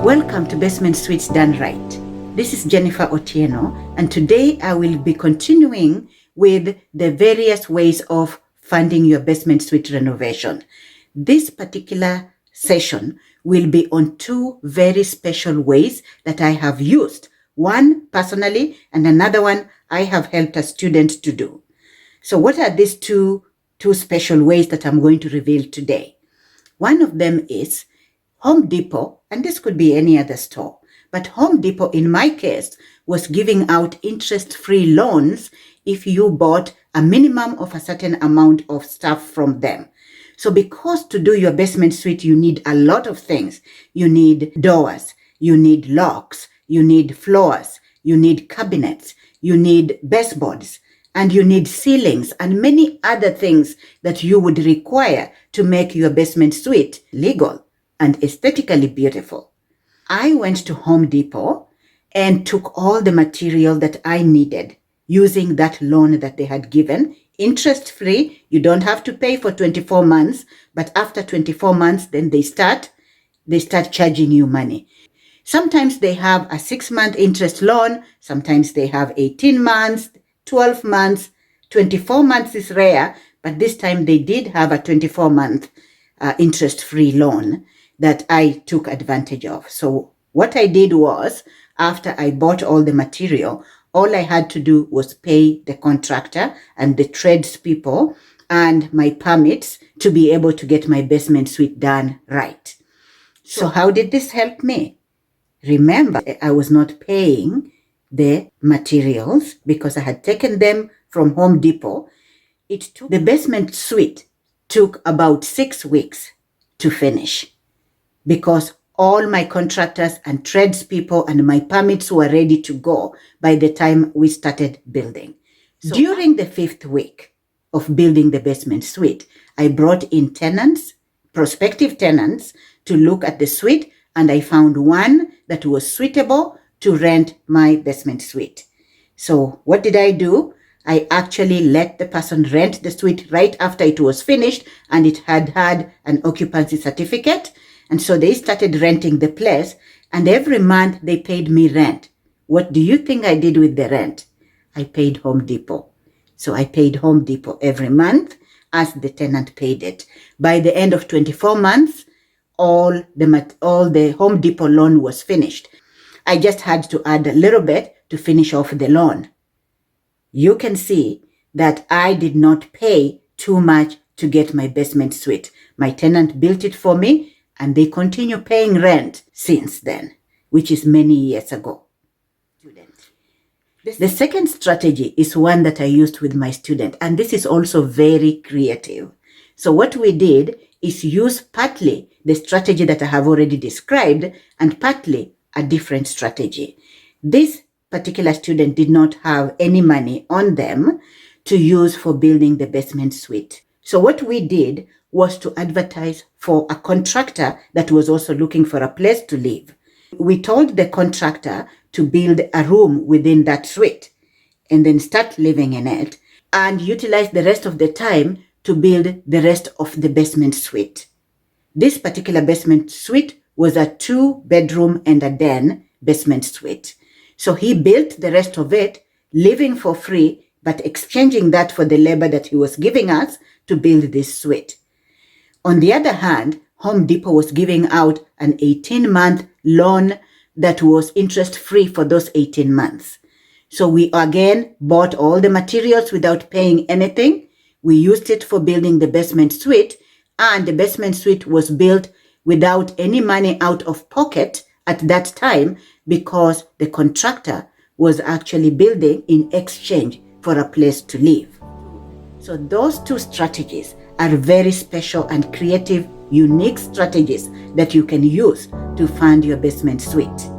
Welcome to Basement Suites Done Right. This is Jennifer Otieno, and today I will be continuing with the various ways of funding your basement suite renovation. This particular session will be on two very special ways that I have used. One personally, and another one I have helped a student to do. So what are these two special ways that I'm going to reveal today? One of them is Home Depot, and this could be any other store, but Home Depot in my case was giving out interest-free loans if you bought a minimum of a certain amount of stuff from them. So because to do your basement suite, you need a lot of things. You need doors, you need locks, you need floors, you need cabinets, you need baseboards, and you need ceilings and many other things that you would require to make your basement suite legal and aesthetically beautiful. I went to Home Depot and took all the material that I needed using that loan that they had given, interest-free. You don't have to pay for 24 months, but after 24 months, then they start charging you money. Sometimes they have a 6-month interest loan. Sometimes they have 18 months, 12 months, 24 months is rare, but this time they did have a 24-month interest-free loan that I took advantage of. So what I did was, after I bought all the material, all I had to do was pay the contractor and the tradespeople and my permits to be able to get my basement suite done right. So how did this help me? Remember, I was not paying the materials because I had taken them from Home Depot. The basement suite took about 6 weeks to finish, because all my contractors and tradespeople and my permits were ready to go by the time we started building. So during the 5th week of building the basement suite, I brought in tenants, prospective tenants, to look at the suite, and I found one that was suitable to rent my basement suite. So what did I do? I actually let the person rent the suite right after it was finished, and it had an occupancy certificate. And so they started renting the place, and every month they paid me rent. What do you think I did with the rent? I paid Home Depot. So I paid Home Depot every month as the tenant paid it. By the end of 24 months, all the Home Depot loan was finished. I just had to add a little bit to finish off the loan. You can see that I did not pay too much to get my basement suite. My tenant built it for me, and they continue paying rent since then, which is many years ago. The second strategy is one that I used with my student, and this is also very creative. So what we did is use partly the strategy that I have already described and partly a different strategy. This particular student did not have any money on them to use for building the basement suite. So what we did was to advertise for a contractor that was also looking for a place to live. We told the contractor to build a room within that suite and then start living in it and utilize the rest of the time to build the rest of the basement suite. This particular basement suite was a 2-bedroom and a den basement suite. So he built the rest of it, living for free, but exchanging that for the labor that he was giving us to build this suite. On the other hand, Home Depot was giving out an 18-month loan that was interest-free for those 18 months. So we again bought all the materials without paying anything. We used it for building the basement suite, and the basement suite was built without any money out of pocket at that time, because the contractor was actually building in exchange for a place to live. So those two strategies are very special and creative, unique strategies that you can use to fund your basement suite.